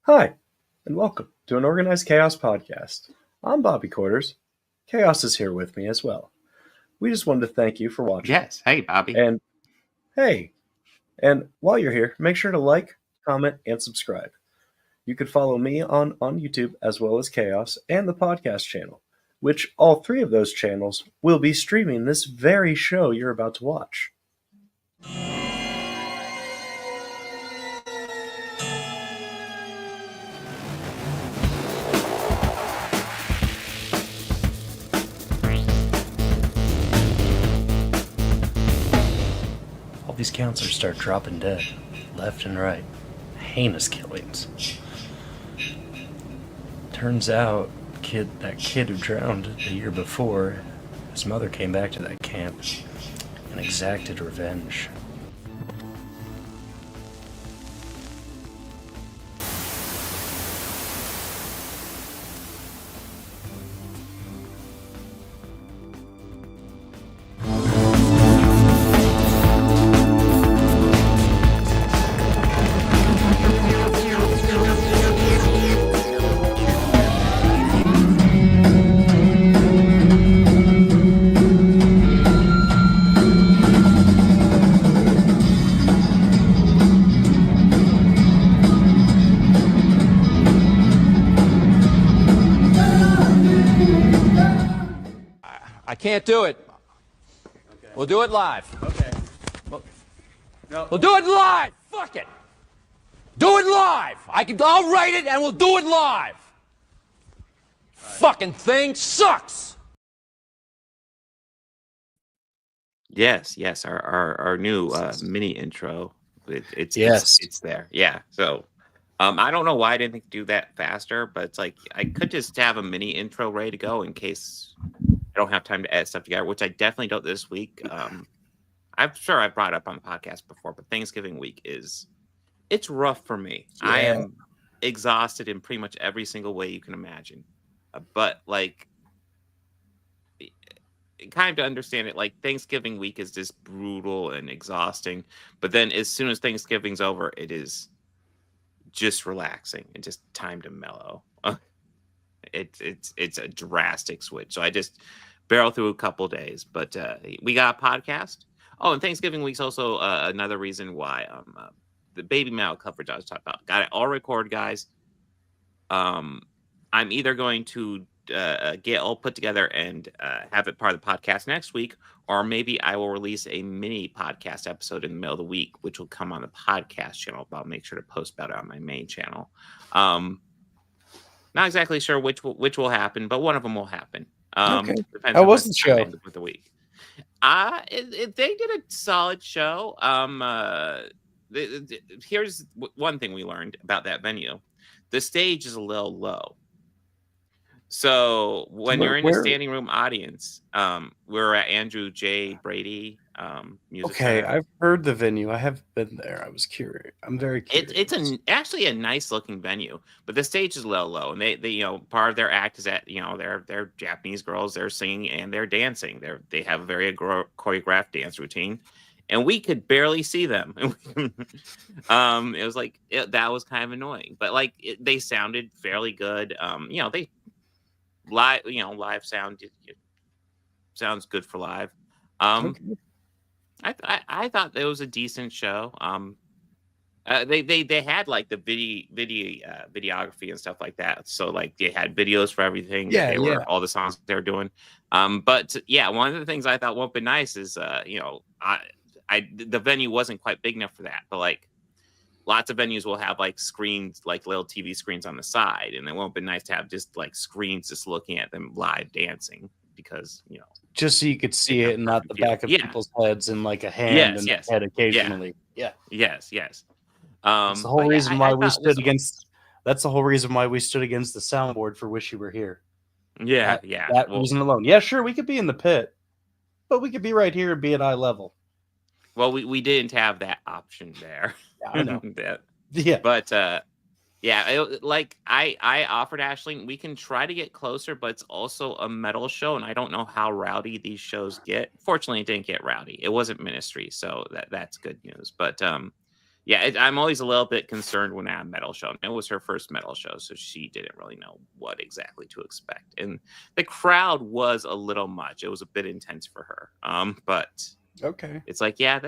Hi, and welcome to an Organized Chaos podcast. I'm Bobby Quarters. Chaos is here with me as well. We just wanted to thank you for watching. Yes. Hey, Bobby. And hey, and while you're here, make sure to like, comment, and subscribe. You could follow me on YouTube as well as Chaos and the podcast channel, which all three of those channels will be streaming this very show you're about to watch. These counselors start dropping dead, left and right. Heinous killings. Turns out, that kid who drowned the year before, his mother came back to that camp and exacted revenge. I can't do it. Okay. We'll do it live. Okay. We'll do it live. Fuck it. Do it live. I'll write it and we'll do it live. Fucking thing sucks. Yes. Our new mini intro. It's there. Yeah. So, I don't know why I didn't think to do that faster, but it's like I could just have a mini intro ready to go in case I don't have time to edit stuff together, which I definitely don't this week. I'm sure I brought it up on the podcast before, but Thanksgiving week it's rough for me. Yeah. I am exhausted in pretty much every single way you can imagine. But like, kind of to understand it, like Thanksgiving week is just brutal and exhausting. But then as soon as Thanksgiving's over, it is just relaxing and just time to mellow. It's a drastic switch. So I just barrel through a couple days, but we got a podcast. Oh, and Thanksgiving week's also another reason why the baby mail coverage I was talking about. Got it all recorded, guys. I'm either going to get all put together and have it part of the podcast next week, or maybe I will release a mini podcast episode in the middle of the week, which will come on the podcast channel, but I'll make sure to post about it on my main channel. Not exactly sure which will happen, but one of them will happen. Okay. How was the show? With the week. They did a solid show. Here's one thing we learned about that venue: the stage is a little low. So when you're in the standing room audience, we're at Andrew J. Brady Music Okay, Center. I've heard the venue. I have been there. I was curious. I'm very curious. It's actually a nice looking venue, but the stage is a little low, and they part of their act is that they're Japanese girls, they're singing and they're dancing. They have a very choreographed dance routine, and we could barely see them. It was like that was kind of annoying, but like they sounded fairly good. They live sound sounds good for live. Okay. I thought it was a decent show. They had like the videography and stuff like that. So like they had videos for everything. Yeah, were all the songs they were doing. But yeah, one of the things I thought would be nice is the venue wasn't quite big enough for that, but like lots of venues will have like screens, like little TV screens on the side, and it won't be nice to have just like screens just looking at them live dancing because just so you could see it and not the back of people's heads and like a hand and a head occasionally. Yeah. Yes. That's the whole reason why we stood against. That's the whole reason why we stood against the soundboard for "Wish You Were Here." Yeah. That reason alone. Yeah, sure, we could be in the pit, but we could be right here and be at eye level. Well, we didn't have that option there. Yeah, I know. Yeah, but I offered Ashley, we can try to get closer, but it's also a metal show, and I don't know how rowdy these shows get. Fortunately, it didn't get rowdy. It wasn't Ministry, so that's good news. But Yeah, I'm always a little bit concerned when I have a metal show. It was her first metal show, so she didn't really know what exactly to expect. And the crowd was a little much. It was a bit intense for her. But okay, it's like, yeah,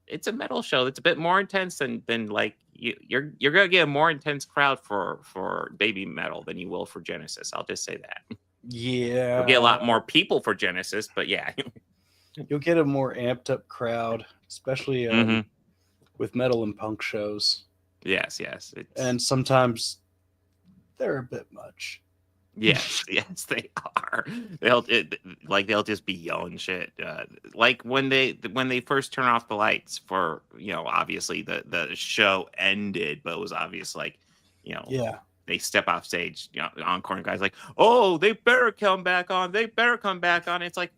it's a metal show. It's a bit more intense than like you're gonna get a more intense crowd for baby metal than you will for Genesis. I'll just say that. Yeah, You'll get a lot more people for Genesis, but yeah. You'll get a more amped up crowd, especially Mhm. with metal and punk shows. Yes. And sometimes they're a bit much. Yes, they are. They'll just be yelling shit. Like when they first turn off the lights for, obviously the show ended, but it was obvious, like, Yeah. they step off stage, encore, and guys like, oh, they better come back on. They better come back on. It's like,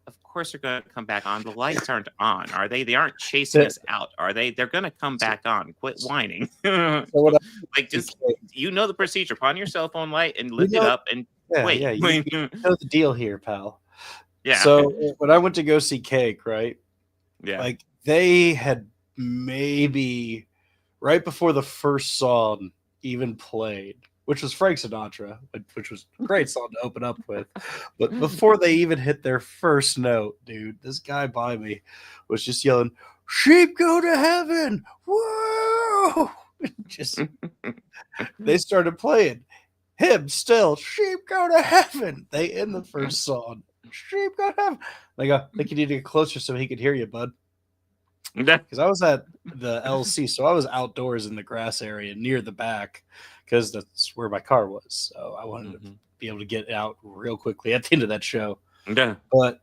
of course they're going to come back on. The lights aren't on, are they? They aren't chasing us out, are they? They're going to come back on. Quit whining. Like, just, the procedure. Put on your cell phone light and lift it up and wait. Yeah, you know the deal here, pal. Yeah. So when I went to go see Cake, right? Yeah. Like they had maybe right before the first song even played, which was Frank Sinatra, which was a great song to open up with. But before they even hit their first note, dude, this guy by me was just yelling, "Sheep go to heaven!" Whoa! Just they started playing him still. "Sheep go to heaven." They end the first song. "Sheep go to heaven." Like, I think you need to get closer so he could hear you, bud. Because I was at the LC, so I was outdoors in the grass area near the back, because that's where my car was. So I wanted to be able to get out real quickly at the end of that show. Yeah. But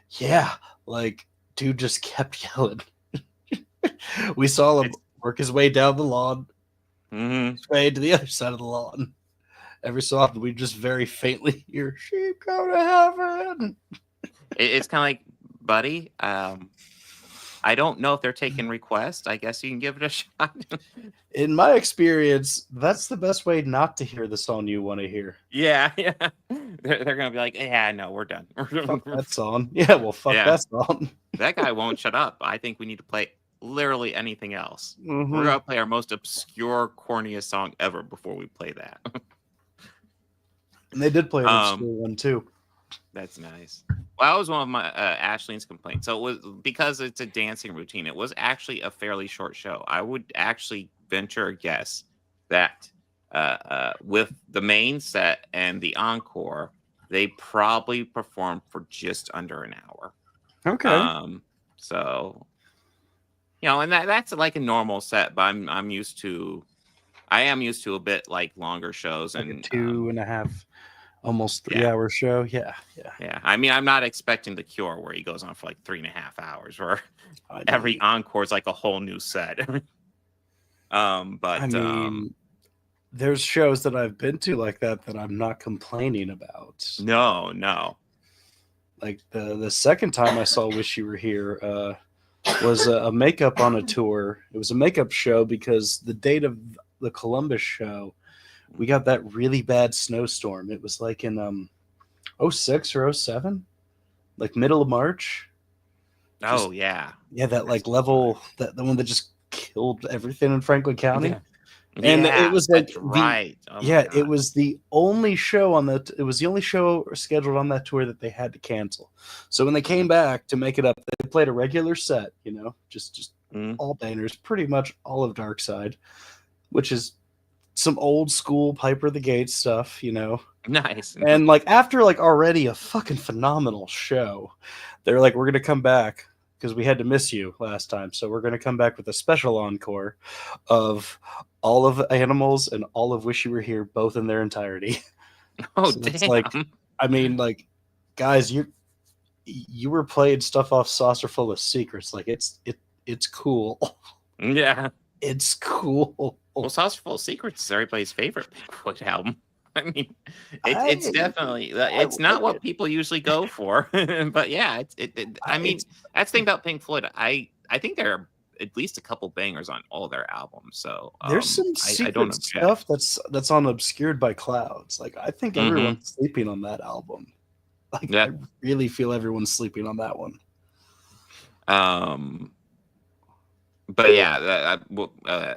yeah, like, dude just kept yelling. We saw him work his way down the lawn, his way to the other side of the lawn. Every so often, we just very faintly hear "Sheep go to heaven." It's kind of like, buddy, I don't know if they're taking requests. I guess you can give it a shot. In my experience, that's the best way not to hear the song you want to hear. Yeah. They're gonna be like, yeah, no, we're done. Fuck that song. Yeah, well, fuck that song. That guy won't shut up. I think we need to play literally anything else. Mhm. We're gonna play our most obscure, corniest song ever before we play that. And they did play an obscure one too. That's nice. Well, that was one of my Ashleen's complaints. So it was because it's a dancing routine. It was actually a fairly short show. I would actually venture a guess that with the main set and the encore, they probably performed for just under an hour. Okay. So, and that's like a normal set, but I am used to a bit like longer shows, Like and a 2.5, almost 3-hour show. Yeah. I mean, I'm not expecting The Cure where he goes on for like 3.5 hours, where every encore is like a whole new set. But there's shows that I've been to like that I'm not complaining about. No. Like the second time I saw Wish You Were Here was a makeup on a tour. It was a makeup show because the date of the Columbus show, we got that really bad snowstorm. It was like in 06 or 07, like middle of March. Oh, yeah. Yeah, that like level, the one that just killed everything in Franklin County. Yeah. And it was like right. It was the only show on that. It was the only show scheduled on that tour that they had to cancel. So when they came back to make it up, they played a regular set. Just all bangers, pretty much all of Dark Side, which is some old school Piper the Gates stuff. Nice. And like after like already a fucking phenomenal show, they're like, we're gonna come back because we had to miss you last time. So we're going to come back with a special encore of all of Animals and all of Wish You Were Here, both in their entirety. Oh, so damn. It's like, I mean, like, guys, you were playing stuff off Saucer Full of Secrets. Like, it's cool. Yeah. It's cool. Well, Saucer Full of Secrets is everybody's favorite Pink Floyd album. I mean, it's definitely, it's not what people usually go for, but yeah, I mean, that's the thing about Pink Floyd. I think there are at least a couple bangers on all their albums. So there's some secret stuff that's on Obscured by Clouds. Like, I think everyone's sleeping on that album. Like, I really feel everyone's sleeping on that one. But yeah,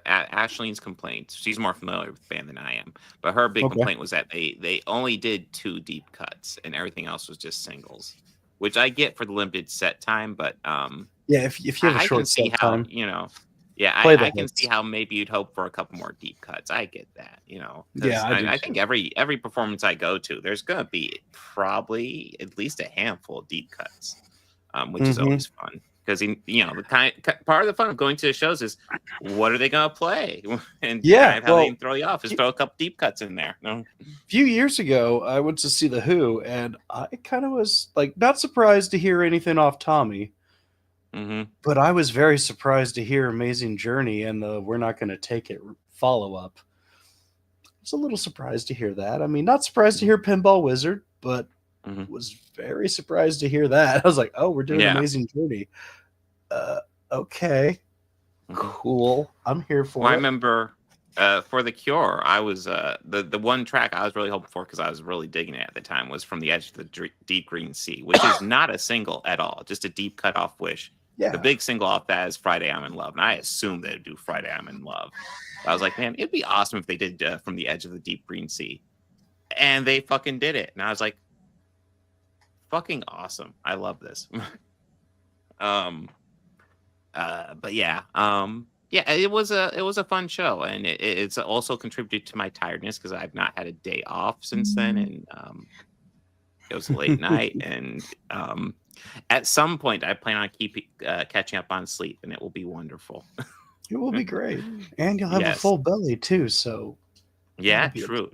Ashleen's complaint. She's more familiar with the band than I am. But her big complaint was that they only did 2 deep cuts and everything else was just singles, which I get for the limited set time. But yeah, if you have a I can short see set how time, I can see how maybe you'd hope for a couple more deep cuts. I get that, Yeah, I think every performance I go to, there's gonna be probably at least a handful of deep cuts, which is always fun. Because part of the fun of going to the shows is what are they gonna play, and kind of how they can throw you off is throw a couple deep cuts in there. A few years ago, I went to see The Who, and I kind of was like not surprised to hear anything off Tommy, but I was very surprised to hear Amazing Journey and the "We're Not Going to Take It" follow up. I was a little surprised to hear that. I mean, not surprised to hear Pinball Wizard, but was very surprised to hear that. I was like, "Oh, we're doing Amazing Journey." Okay, cool. I'm here for it. I remember for The Cure, I was the one track I was really hoping for because I was really digging it at the time was From the Edge of the Deep Green Sea, which is not a single at all, just a deep cut off Wish. Yeah. The big single off that is Friday I'm in Love, and I assumed they'd do Friday I'm in Love. I was like, man, it'd be awesome if they did From the Edge of the Deep Green Sea, and they fucking did it, and I was like, fucking awesome. I love this. But yeah, it was a fun show, and it's also contributed to my tiredness because I've not had a day off since then, and it was a late night, and at some point I plan on catching up on sleep, and it will be wonderful. It will be great, and you'll have a full belly too. So yeah, true.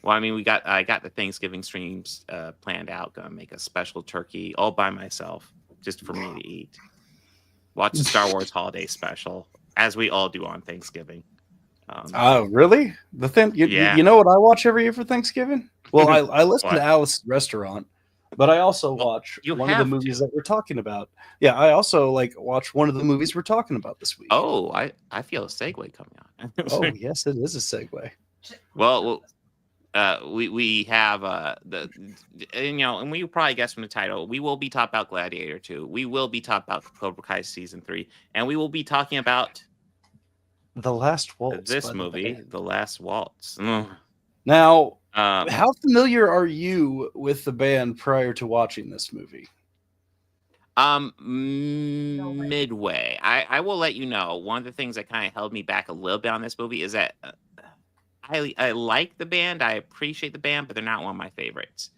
Well, I mean, I got the Thanksgiving streams planned out. Gonna make a special turkey all by myself, just for me to eat. Watch the Star Wars Holiday Special, as we all do on Thanksgiving. Really? The thing, you know what I watch every year for Thanksgiving? Well, I listen to Alice's Restaurant, but I also watch one of the movies that we're talking about. Yeah, I also watch one of the movies we're talking about this week. Oh, I feel a segue coming on. Oh, yes, it is a segue. Well, we have and we probably guessed from the title, we will be talking about Gladiator 2. We will be talking about Cobra Kai season 3, and we will be talking about The Last Waltz. This movie, The Last Waltz. Now, how familiar are you with the band prior to watching this movie? Midway. I will let you know. One of the things that kind of held me back a little bit on this movie is that I like the band. I appreciate the band, but they're not one of my favorites.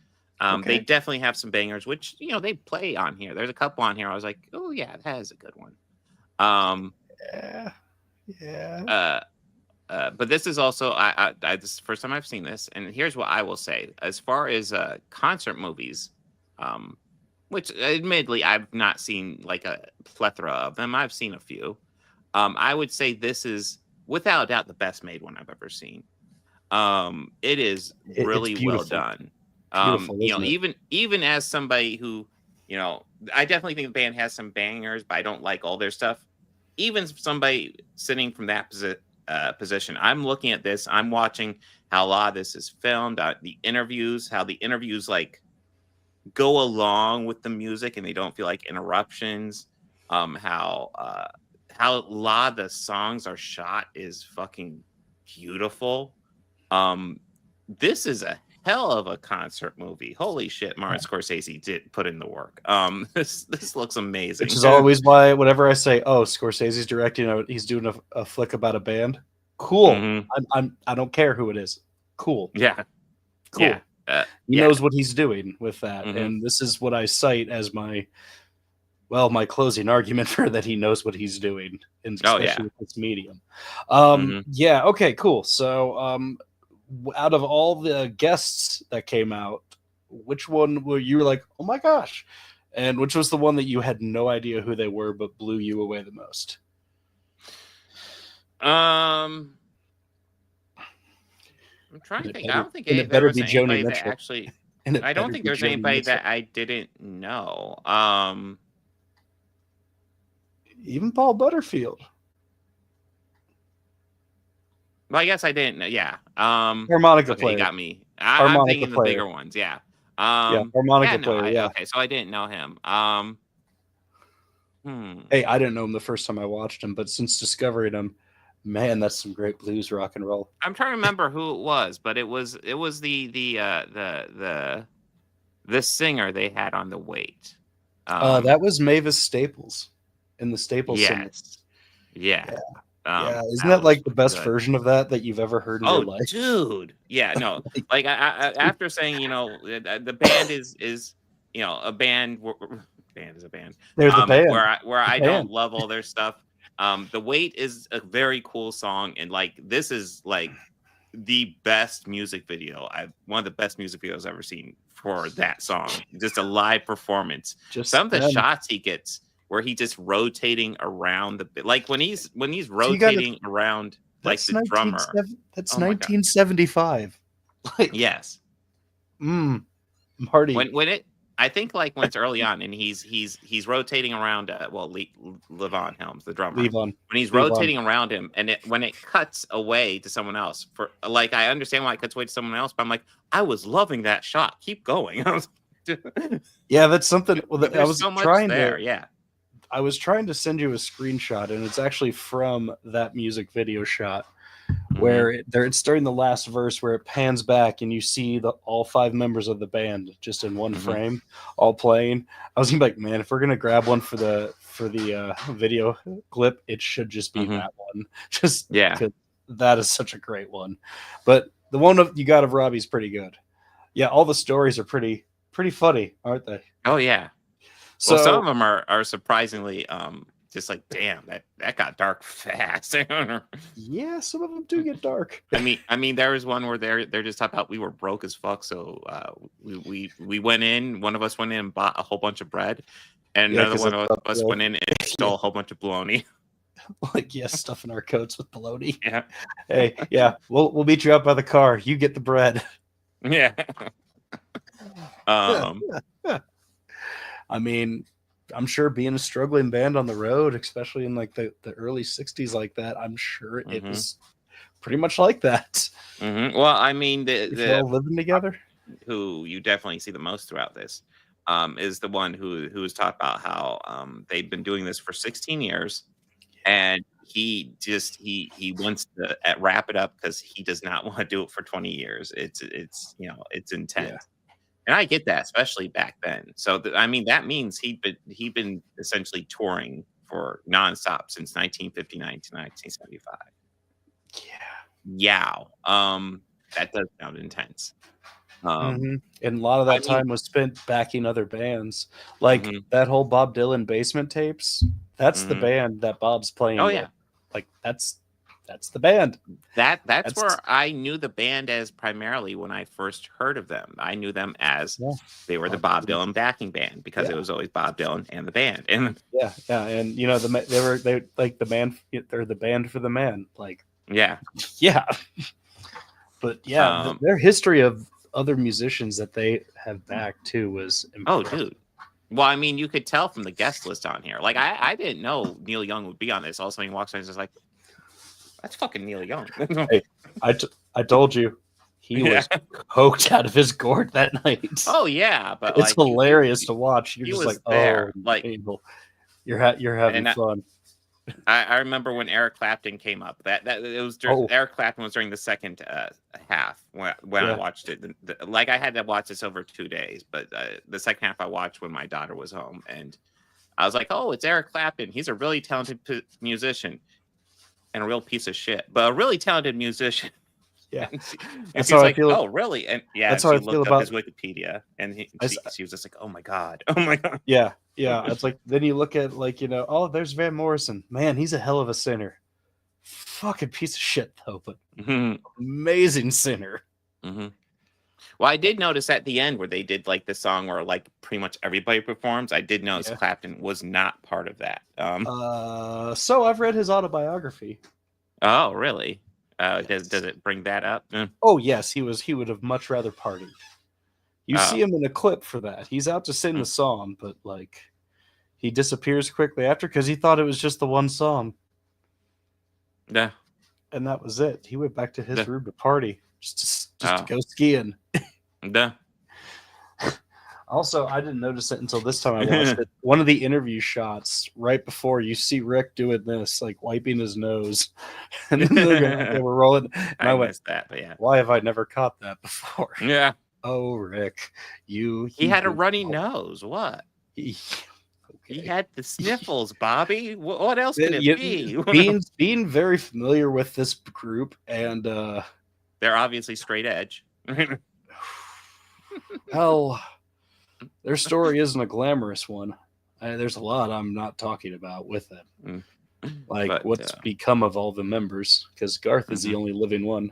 They definitely have some bangers, which they play on here. There's a couple on here. I was like, oh yeah, that is a good one. Yeah. But this is also this is the first time I've seen this, and here's what I will say: as far as concert movies, which admittedly I've not seen like a plethora of them. I've seen a few. I would say this is without a doubt the best made one I've ever seen. It is really well done. Even as somebody who, I definitely think the band has some bangers, but I don't like all their stuff. Even somebody sitting from that position, I'm looking at this, I'm watching how a lot of this is filmed, the interviews, how the interviews go along with the music and they don't feel like interruptions. How a lot of the songs are shot is fucking beautiful. This is a hell of a concert movie. Holy shit, Martin Scorsese did put in the work. This looks amazing. Which is always why whenever I say, "Oh, Scorsese's directing, he's doing a flick about a band," cool. I don't care who it is. Cool. Yeah. Cool. Yeah. He knows what he's doing with that, and this is what I cite as my closing argument for that. He knows what he's doing, especially with this medium. Yeah. Okay. Cool. So, out of all the guests that came out, which one were you like, oh my gosh, and which was the one that you had no idea who they were but blew you away the most? I'm trying to think. I don't think there was anybody that actually. I don't think there's anybody that I didn't know. Even Paul Butterfield. Well, I guess I didn't know. Yeah. Harmonica player. You got me. I'm thinking the bigger ones. Yeah. Harmonica player. Okay, so I didn't know him. Hey, I didn't know him the first time I watched him, but since discovering him, man, that's some great blues rock and roll. I'm trying to remember who it was, but it was the singer they had on the Wait. That was Mavis Staples in the Staples Singer. Yes. Yeah. Yeah, isn't that that like was the best good. version of that you've ever heard in your Oh, life? dude. Yeah, no. Like I after saying, the band is a band. Band is a band. They're the band. Where I band. don't love all their stuff. The Wait is a very cool song, and like this is like the best music video. One of the best music videos I've ever seen for that song. Just a live performance. Some of the shots he gets where he just rotating around like when he's rotating around like the drummer. That's 1975. Yes. Marty. I think like when it's early on and he's rotating around Levon Helms, the drummer. When he's rotating around him and when it cuts away to someone else, for like I understand why it cuts away to someone else, but I'm like, I was loving that shot. Keep going. Yeah, that's something. Well, I was so much trying there, to. Yeah. I was trying to send you a screenshot, and it's actually from that music video shot where it's during the last verse where it pans back and you see all 5 members of the band just in one frame, all playing. I was gonna be like, man, if we're gonna grab one for the video clip, it should just be that one. Just because that is such a great one. But the one you got of Robbie's pretty good. Yeah, all the stories are pretty funny, aren't they? Oh yeah. So some of them are surprisingly just like, damn, that got dark fast. Yeah, some of them do get dark. I mean, there was one where they're just talking about we were broke as fuck, so we went in. One of us went in and bought a whole bunch of bread, and another one of us went in and stole a whole bunch of bologna. Like, stuffing our coats with bologna. Yeah. Hey, yeah, we'll meet you out by the car. You get the bread. Yeah. I mean, I'm sure being a struggling band on the road, especially in like the early 60s like that, I'm sure it was pretty much like that. Well, I mean, the all living together, who you definitely see the most throughout this is the one who was talked about how they've been doing this for 16 years, and he wants to wrap it up because he does not want to do it for 20 years. It's intense. Yeah. And I get that, especially back then. So, I mean, that means he'd been essentially touring for nonstop since 1959 to 1975. Yeah. That does sound intense. And a lot of that time was spent backing other bands. Like that whole Bob Dylan Basement tapes. That's the band that Bob's playing. Oh, yeah. With. Like, that's the band. That's where I knew the band as primarily when I first heard of them. I knew them as they were the Bob Dylan backing band because it was always Bob Dylan and the band. And and they like the band. They're the band for the man. Like but their history of other musicians that they have backed too was impressive. Oh, dude. Well, I mean, you could tell from the guest list on here. Like, I didn't know Neil Young would be on this. All of a sudden, he walks in and is just like, that's fucking Neil Young. Hey, I told you he was coked out of his gourd that night. Oh yeah, but it's hilarious to watch. You're just like, there. Oh, like you're having fun. I remember when Eric Clapton came up. That it was Eric Clapton was during the second half when I watched it. Like I had to watch this over 2 days, but the second half I watched when my daughter was home, and I was like, oh, it's Eric Clapton. He's a really talented musician. And a real piece of shit, but a really talented musician. Yeah, that's how I feel. Oh, really? And that's how I feel about his Wikipedia. And she was just like, "Oh my god, oh my god." Yeah. It's like then you look at oh, there's Van Morrison. Man, he's a hell of a singer. Fucking piece of shit though, but amazing singer. Well, I did notice at the end where they did like the song where like pretty much everybody performs. I did notice Clapton was not part of that. So I've read his autobiography. Oh, really? Does it bring that up? Oh yes, he would have much rather partied. You see him in a clip for that. He's out to sing the song, but like he disappears quickly after because he thought it was just the one song. Yeah, and that was it. He went back to his room to party. Just to go skiing. Also, I didn't notice it until this time I watched it. One of the interview shots right before you see Rick doing this, like wiping his nose, and then they were rolling. And I went, missed that, but yeah. Why have I never caught that before? Yeah. Oh, Rick, he had a runny nose. What? He had the sniffles, Bobby. What else could it be? being very familiar with this group, and they're obviously straight edge. Well, their story isn't a glamorous one. There's a lot I'm not talking about with it. Like what's become of all the members, because Garth is the only living one.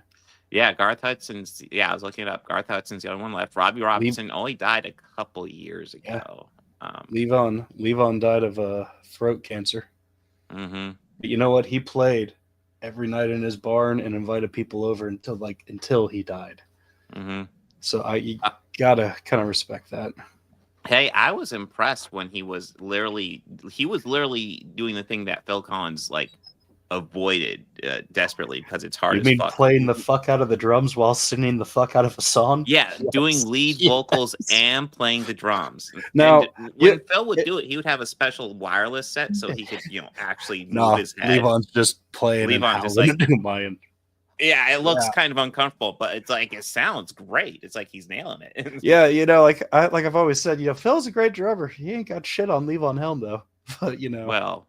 Yeah, Garth Hudson's. Yeah, I was looking it up. Garth Hudson's the only one left. Robbie Robinson only died a couple years ago. Levon died of throat cancer. Mm-hmm. But you know what? He played every night in his barn and invited people over until he died. Mm-hmm. So you gotta kind of respect that. Hey, I was impressed when he was literally doing the thing that Phil Collins avoided desperately because it's hard. You mean playing the fuck out of the drums while singing the fuck out of a song? Yeah, doing lead vocals and playing the drums. Now, when Phil would do it, he would have a special wireless set so he could, actually move his head. Levon's just playing. Levon just yeah, it looks kind of uncomfortable, but it's like it sounds great. It's like he's nailing it. Yeah, I've always said, Phil's a great drummer. He ain't got shit on Levon Helm though. But well.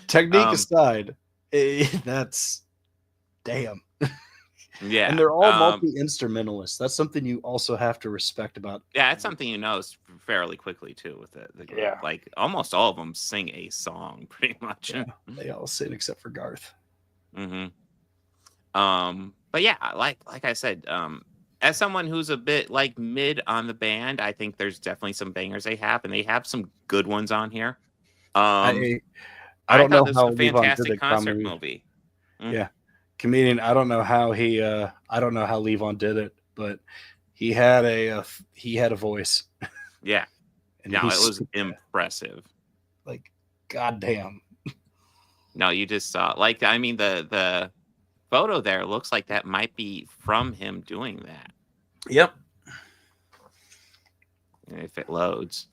Technique aside, that's damn. Yeah, and they're all multi-instrumentalists. That's something you also have to respect about. Yeah, it's something you know fairly quickly too with the group. Yeah, like almost all of them sing a song pretty much. Yeah, they all sing except for Garth. Mm-hmm. But yeah, like I said, as someone who's a bit mid on the band, I think there's definitely some bangers they have, and they have some good ones on here. I don't know how Levon did a fantastic concert movie. Yeah, comedian. I don't know how Levon did it, but he had a voice. Yeah, and it was impressive. Goddamn. No, you just saw the photo there looks like that might be from him doing that. Yep. If it loads.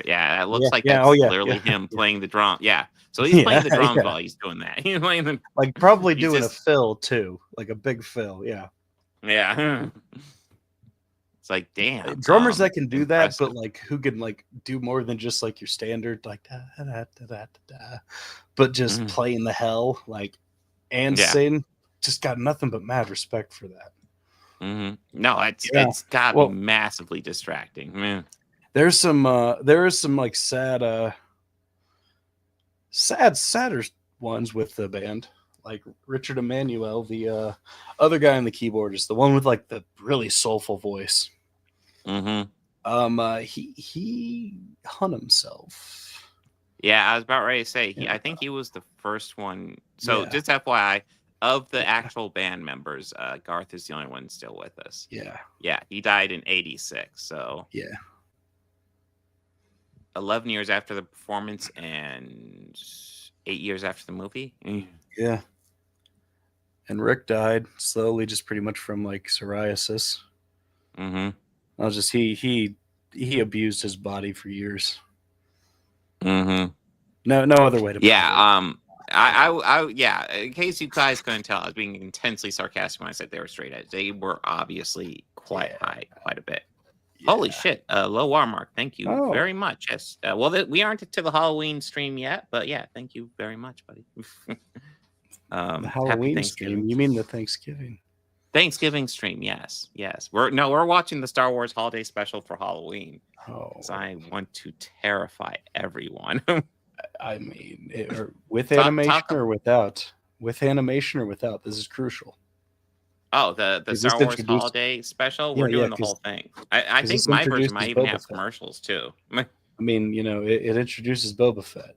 Yeah, it looks like that's clearly him playing the drum. Yeah. So he's playing the drums while he's doing that. He's playing them. Probably doing a fill too. A big fill, yeah. Yeah. It's damn. Drummers that can do that, but who can do more than just your standard da da da da da, but just playing the hell and sing. Just got nothing but mad respect for that. Mm-hmm. No, it's gotta be massively distracting, man. There is some sadder ones with the band, like Richard Emmanuel, the other guy on the keyboard, is the one with the really soulful voice. Mm-hmm. He hung himself. Yeah, I was about ready to say I think he was the first one. So just FYI, of the actual band members, Garth is the only one still with us. Yeah, he died in '86. So 11 years after the performance and 8 years after the movie. Yeah. And Rick died slowly, just pretty much from psoriasis. Mm-hmm. I was just he abused his body for years. Mm-hmm. No other way to put it. I in case you guys couldn't tell, I was being intensely sarcastic when I said they were straight edge. They were obviously quite high, quite a bit. Yeah. Holy shit! Low watermark. Thank you very much. Yes. We aren't to the Halloween stream yet, but yeah, thank you very much, buddy. The Halloween stream? You mean the Thanksgiving stream? Yes. We're watching the Star Wars Holiday Special for Halloween. Because I want to terrify everyone. I mean, with animation or without? With animation or without? This is crucial. Oh, the Star Wars Holiday Special? We're doing the whole thing. I think my version might even have commercials too. I mean, it introduces Boba Fett.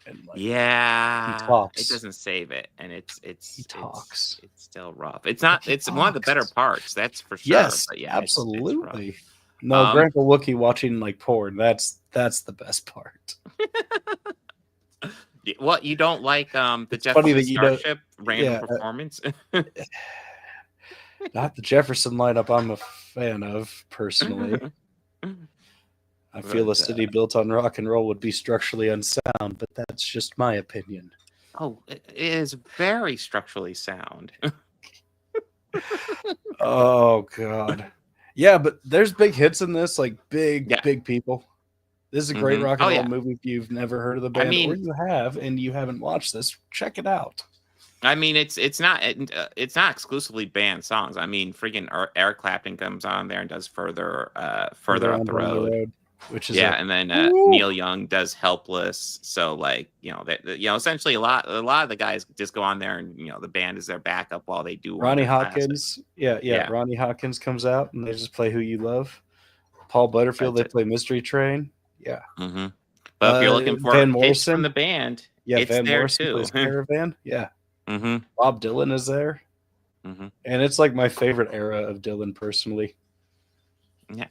And he talks. It doesn't save it, and he talks. It's still rough. It's not. It's one of the better parts. That's for sure. Yes, but absolutely. No, Grandpa Wookiee watching porn. That's the best part. What, you don't like the Jeff Starship random performance? Not the Jefferson lineup I'm a fan of, personally. I feel a city built on rock and roll would be structurally unsound, but that's just my opinion. Oh, it is very structurally sound. Oh, God. Yeah, but there's big hits in this, like big people. This is a great rock and roll movie. If you've never heard of the band, or you have and you haven't watched this, check it out. I mean, it's not exclusively band songs. I mean, freaking Eric Clapton comes on there and does further up the road, which is and then Neil Young does "Helpless." So, like, essentially a lot of the guys just go on there and the band is their backup while they do. Ronnie Hawkins, Ronnie Hawkins comes out and they just play "Who You Love." Paul Butterfield, they play "Mystery Train." Yeah. Mm-hmm. But if you're looking for hits from the band, it's Van there Morrison too. plays Caravan. Yeah. Mm-hmm. Bob Dylan is there. Mm-hmm. And it's like my favorite era of Dylan, personally. Yeah.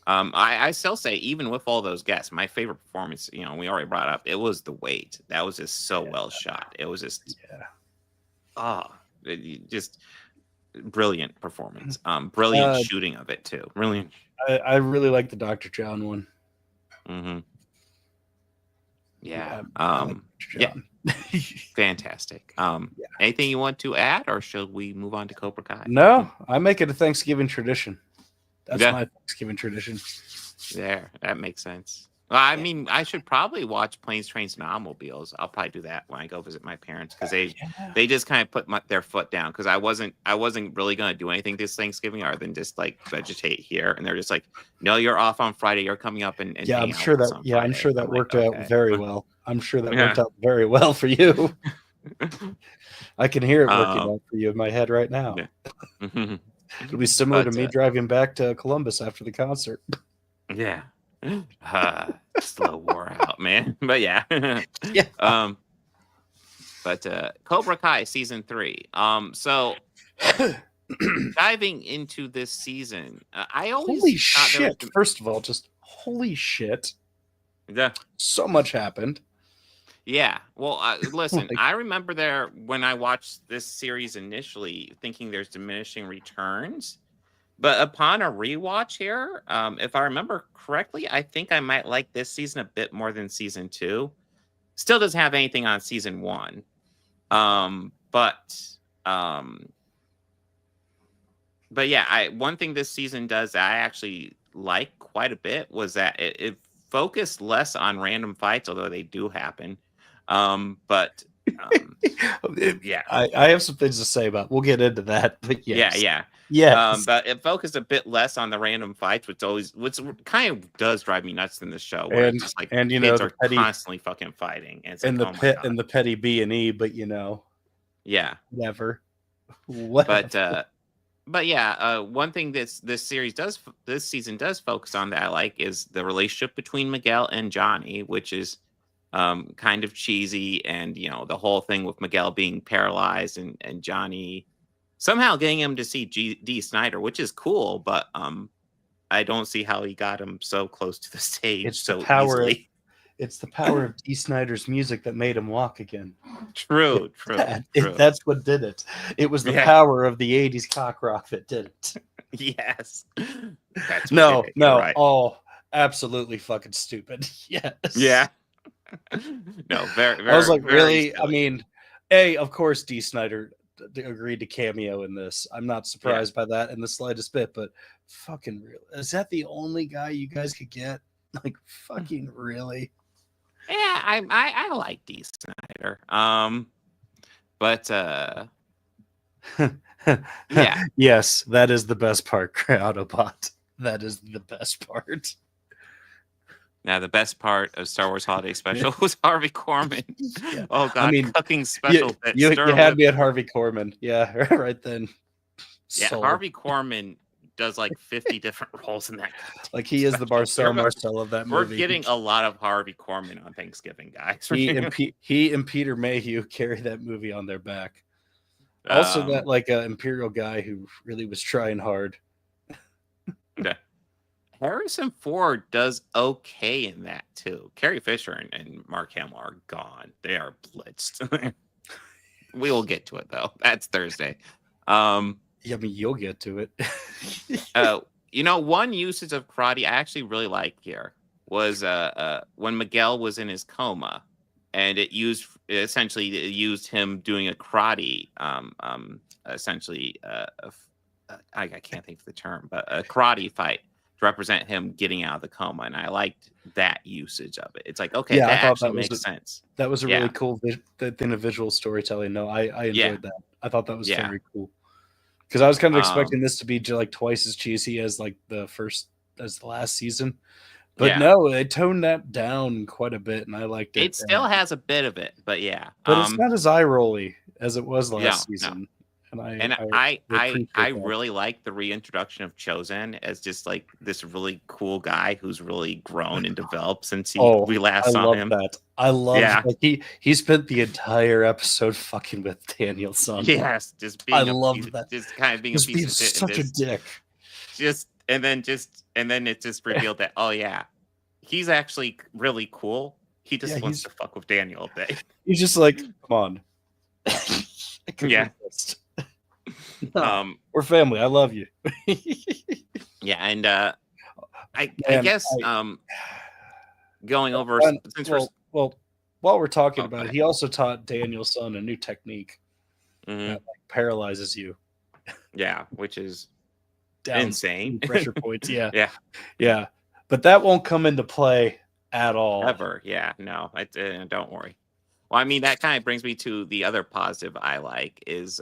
I still say, even with all those guests, my favorite performance, we already brought up, it was The Wait. That was just so well shot. It was just just brilliant performance. Brilliant shooting of it too. Brilliant. I really like the Dr. John one. Mm-hmm. Yeah. Yeah. Fantastic. Anything you want to add, or should we move on to Cobra Kai? No, I make it a Thanksgiving tradition. That's my Thanksgiving tradition. There, that makes sense. Well, I mean, I should probably watch Planes, Trains, and Automobiles. I'll probably do that when I go visit my parents, because they just kind of put their foot down, because I wasn't really going to do anything this Thanksgiving other than just like vegetate here, and they're just like, no, you're off on Friday. You're coming up and I'm sure that worked out very well. I'm sure that worked out very well for you. I can hear it working out for you in my head right now. Yeah. It'll be similar to me driving back to Columbus after the concert. Yeah. Slow wore out, man. But yeah. Cobra Kai season 3. So diving into this season, I always holy shit. First of all, just holy shit. Yeah. So much happened. Yeah. Well, listen, I remember when I watched this series initially, thinking there's diminishing returns. But upon a rewatch here, if I remember correctly, I think I might like this season a bit more than season 2. Still doesn't have anything on season 1. But yeah, one thing this season does that I actually like quite a bit was that it focused less on random fights, although they do happen. I have some things to say about. We'll get into that. But yes. Yeah. But it focused a bit less on the random fights, which kind of does drive me nuts in the show. Where it's just like kids are constantly fucking fighting, and the petty B&E, but whatever. But yeah, one thing this season does focus on that I like is the relationship between Miguel and Johnny, which is kind of cheesy, and the whole thing with Miguel being paralyzed and Johnny somehow getting him to see D. Snyder, which is cool, but I don't see how he got him so close to the stage easily. It's the power of D. Snyder's music that made him walk again. True. That's what did it. It was the power of the 80s cock rock that did it. Yes. No, right. All absolutely fucking stupid. Yes. Yeah. No, very. I was like, really? Silly. I mean, of course, D. Snyder agreed to cameo in this. I'm not surprised by that in the slightest bit, but fucking real. Is that the only guy you guys could get? Like, fucking really? Yeah, I like D. Snyder. Yeah. Yes, that is the best part, Autobot. That is the best part. Now, the best part of Star Wars Holiday Special was Harvey Korman. Yeah. Oh, God, cooking special. You had me at Harvey Korman. Yeah, right then. Yeah, Sold. Harvey Korman does like 50 different roles in that. Like, he is the Marcel of that movie. We're getting a lot of Harvey Korman on Thanksgiving, guys. He and Peter Mayhew carry that movie on their back. Also, that Imperial guy who really was trying hard. Okay. Harrison Ford does okay in that too. Carrie Fisher and Mark Hamill are gone. They are blitzed. We will get to it though. That's Thursday. Yeah, I mean, you'll get to it. One usage of karate I actually really like here was when Miguel was in his coma, and it used him doing a karate, essentially, I can't think of the term, but a karate fight to represent him getting out of the coma, and I liked that usage of it. It's like, okay, that actually makes sense. That was a really cool thing of visual storytelling. No, I enjoyed that. I thought that was very cool. Because I was kind of expecting this to be like twice as cheesy as like the last season. But no, they toned that down quite a bit, and I liked it. It still has a bit of it, but yeah. But it's not as eye-rolly as it was last season. No. I really like the reintroduction of Chosen as just like this really cool guy who's really grown and developed since we last saw him. I love like he spent the entire episode fucking with Daniel's son. Yes, just being that. Just kind of being a piece of shit. Such a dick. And then it just revealed that he's actually really cool. He just wants to fuck with Daniel a bit. He's just like, come on. Yeah. No, we're family. I love you. Yeah, and I guess going over while we're talking about it, he also taught Daniel's son a new technique that paralyzes you. Yeah, which is down insane. Pressure points. Yeah. Yeah. But that won't come into play at all. Ever. Yeah. No, don't worry. Well, I mean, that kind of brings me to the other positive I like is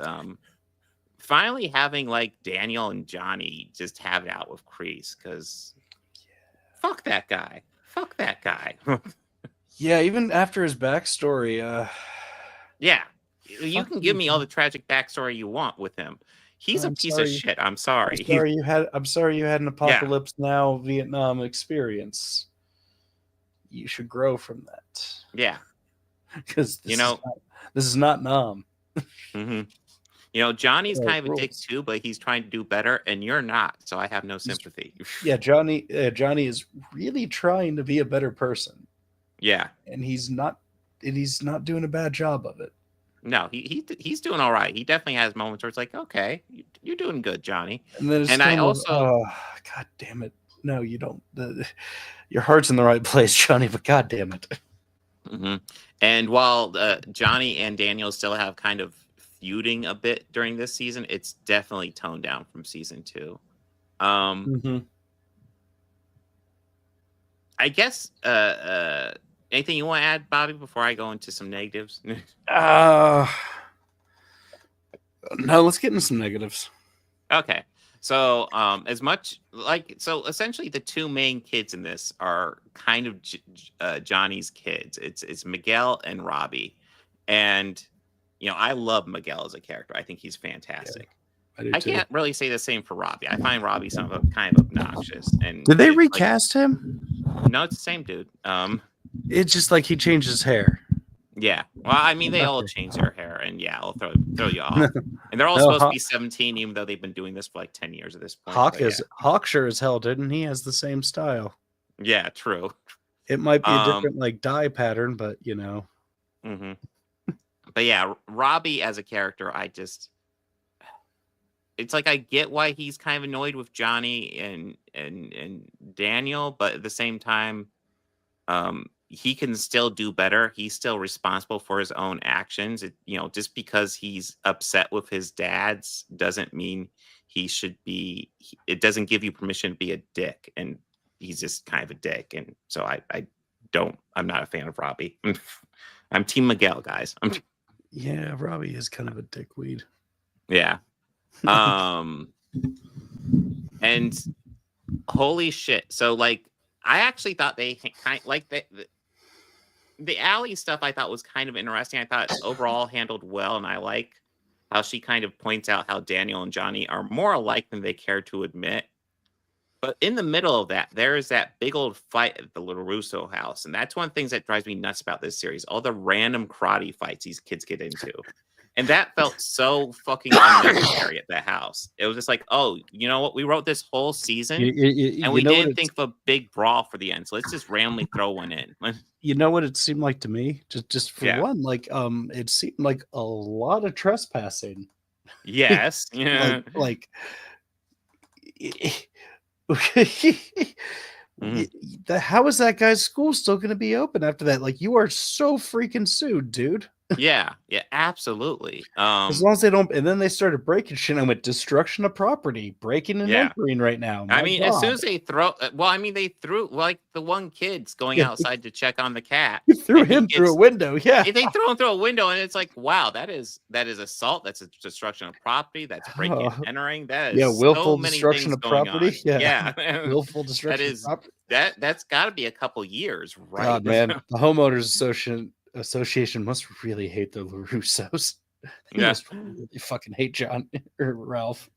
finally having like Daniel and Johnny just have it out with Kreese, because fuck that guy. Yeah, even after his backstory. Yeah. You can give me all the tragic backstory you want with him. He's a piece of shit. I'm sorry. I'm sorry you had an Apocalypse Now Vietnam experience. You should grow from that. Yeah. Because this is not Nam. Johnny's kind of a dick too, but he's trying to do better, and you're not. So I have no sympathy. Yeah, Johnny is really trying to be a better person. Yeah, and he's not doing a bad job of it. No, he's doing all right. He definitely has moments where it's like, okay, you're doing good, Johnny. And then God damn it, no, you don't. Your heart's in the right place, Johnny, but God damn it. Mm-hmm. And while Johnny and Daniel still have kind of feuding a bit during this season, it's definitely toned down from season 2. I guess anything you want to add, Bobby, before I go into some negatives? No, let's get into some negatives. Okay. So essentially the two main kids in this are kind of Johnny's kids. It's Miguel and Robbie. And I love Miguel as a character. I think he's fantastic. Yeah, I can't really say the same for Robbie. I find Robbie kind of obnoxious. And did they recast him? No, it's the same dude. It's just like he changed his hair. Yeah. Well, I mean, they all change their hair, and it'll throw you off. And they're all supposed to be 17, even though they've been doing this for like 10 years at this point. Hawk sure as hell didn't. He has the same style. Yeah, true. It might be a different dye pattern, but Mm-hmm. But yeah, Robbie as a character, it's like I get why he's kind of annoyed with Johnny and Daniel, but at the same time, he can still do better. He's still responsible for his own actions. Just because he's upset with his dad's doesn't mean he should be. It doesn't give you permission to be a dick, and he's just kind of a dick. And so I'm not a fan of Robbie. I'm Team Miguel, guys. Yeah, Robbie is kind of a dickweed. Yeah. And holy shit. So I actually thought they kind of like the Allie stuff I thought was kind of interesting. I thought it's overall handled well, and I like how she kind of points out how Daniel and Johnny are more alike than they care to admit. But in the middle of that, there is that big old fight at the Little Russo house. And that's one of the things that drives me nuts about this series. All the random karate fights these kids get into. And that felt so fucking unnecessary at that house. It was just like, oh, you know what? We wrote this whole season and we didn't think of a big brawl for the end. So let's just randomly throw one in. You know what it seemed like to me? Just for one, it seemed like a lot of trespassing Yes. Yeah. like how is that guy's school still going to be open after that? Like, you are so freaking sued, dude. Yeah, absolutely. As long as they don't, and then they started breaking shit. I went destruction of property, breaking and Yeah. entering right now. I My mean, God. as soon as they throw, they threw like the one kid's going outside to check on the cat. You threw him through a window. Yeah, they throw him through a window, and it's like, wow, that is assault. That's a destruction of property. That's breaking and entering. That is willful so many destruction things of going property. on. Yeah, willful destruction of property. That's got to be a couple years, right? God, man, the homeowners association must really hate the LaRussos. They must really fucking hate John or Ralph.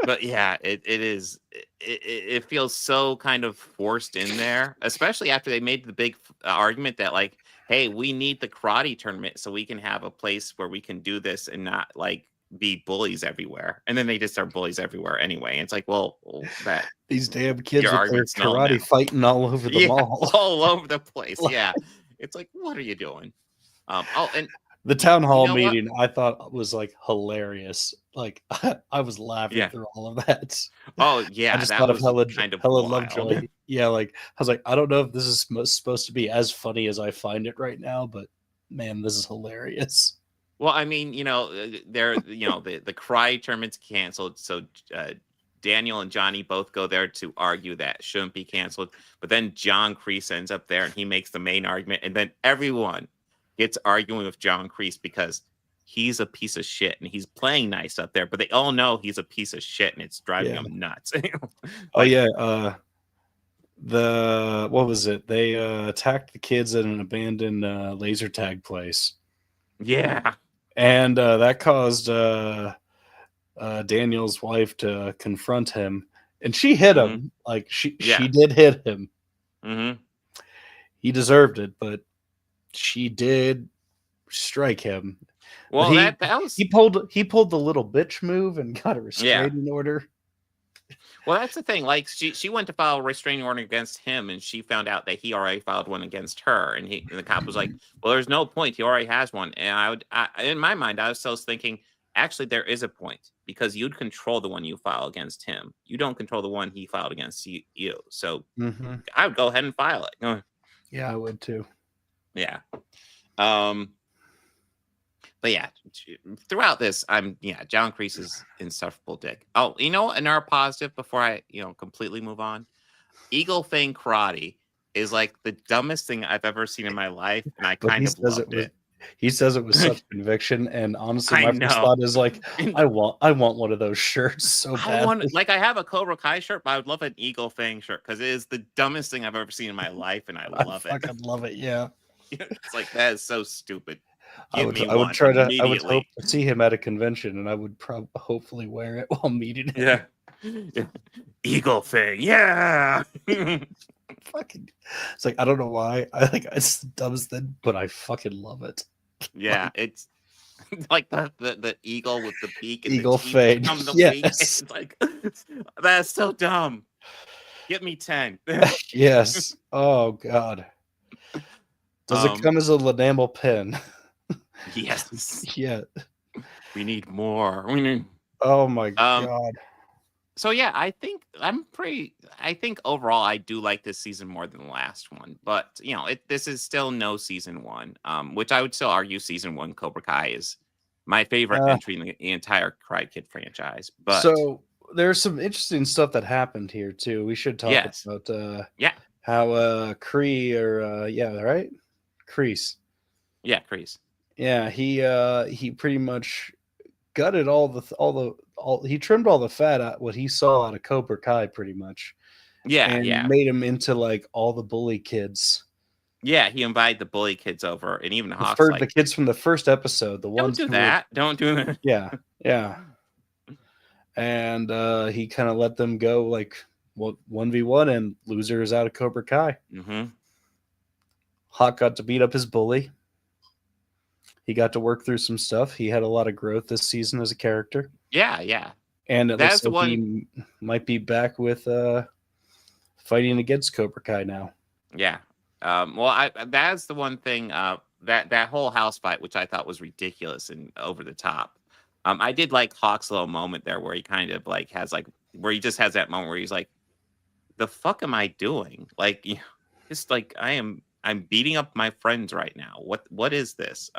But yeah, it is. It feels so kind of forced in there, especially after they made the big argument that, like, hey, we need the karate tournament so we can have a place where we can do this and not like be bullies everywhere. And then they just are bullies everywhere anyway. And it's like, well, that these damn kids your with their argument's null karate now. fighting all over the mall, all over the place. Yeah, it's like, what are you doing? And the town hall meeting, I thought was like hilarious. Like, I was laughing through all of that. Oh yeah, I just thought of Hella Lovejoy. Yeah, like I was like, I don't know if this is supposed to be as funny as I find it right now, but man, this is hilarious. Well, I mean, they're the karate tournament's canceled, so Daniel and Johnny both go there to argue that shouldn't be canceled. But then John Kreese ends up there and he makes the main argument, and then everyone gets arguing with John Kreese because he's a piece of shit and he's playing nice up there, but they all know he's a piece of shit and it's driving them nuts. What was it? They attacked the kids at an abandoned laser tag place. Yeah. And that caused Daniel's wife to confront him, and she hit him. Like she did hit him. Mm-hmm. He deserved it, but she did strike him. Well, he pulled the little bitch move and got a restraining order. Well, that's the thing. Like she went to file a restraining order against him, and she found out that he already filed one against her. And the cop was like, "Well, there's no point. He already has one." And in my mind, I was still thinking, actually, there is a point because you'd control the one you file against him. You don't control the one he filed against you. So I would go ahead and file it. Yeah, I would too. Yeah. But yeah, throughout this, John Kreese is insufferable dick. Oh, another positive before I, completely move on. Eagle Fang Karate is like the dumbest thing I've ever seen in my life, and I kind of loved it. He says it with such conviction, and honestly, my first thought is like, I want one of those shirts so bad. I have a Cobra Kai shirt, but I would love an Eagle Fang shirt because it is the dumbest thing I've ever seen in my life, and I love it. I fucking love it. Yeah, it's like that is so stupid. I would hope to see him at a convention, and I would hopefully wear it while meeting him. Yeah. Eagle Fang, yeah. Fucking, it's like I don't know why. It's the dumbest thing, but I fucking love it. Yeah, it's like the eagle with the beak and Eagle Fang. Yes. It's like that's so dumb. Give me 10. Yes. Oh God. Does it come as a enamel pin? Yes. Yeah. We need more. Oh my God. So yeah, I think overall I do like this season more than the last one. But this is still no season 1. Which I would still argue season 1 Cobra Kai is my favorite entry in the entire Karate Kid franchise. But so there's some interesting stuff that happened here too. We should talk about how Kreese. Yeah, Kreese. Yeah, he pretty much gutted he trimmed all the fat out what he saw out of Cobra Kai pretty much. Yeah, and made him into like all the bully kids. Yeah, he invited the bully kids over, and even Hawk's the kids from the first episode. Don't do that. Yeah, yeah. And he kind of let them go like 1v1, and loser is out of Cobra Kai. Mm-hmm. Hawk got to beat up his bully. He got to work through some stuff. He had a lot of growth this season as a character. Yeah, yeah. And it looks like he might be back with fighting against Cobra Kai now. Yeah. Well, that's the one thing that whole house fight, which I thought was ridiculous and over the top. I did like Hawk's little moment there where he kind of like has like where he just has that moment where he's like, "The fuck am I doing?" Like, just like I'm beating up my friends right now. What is this?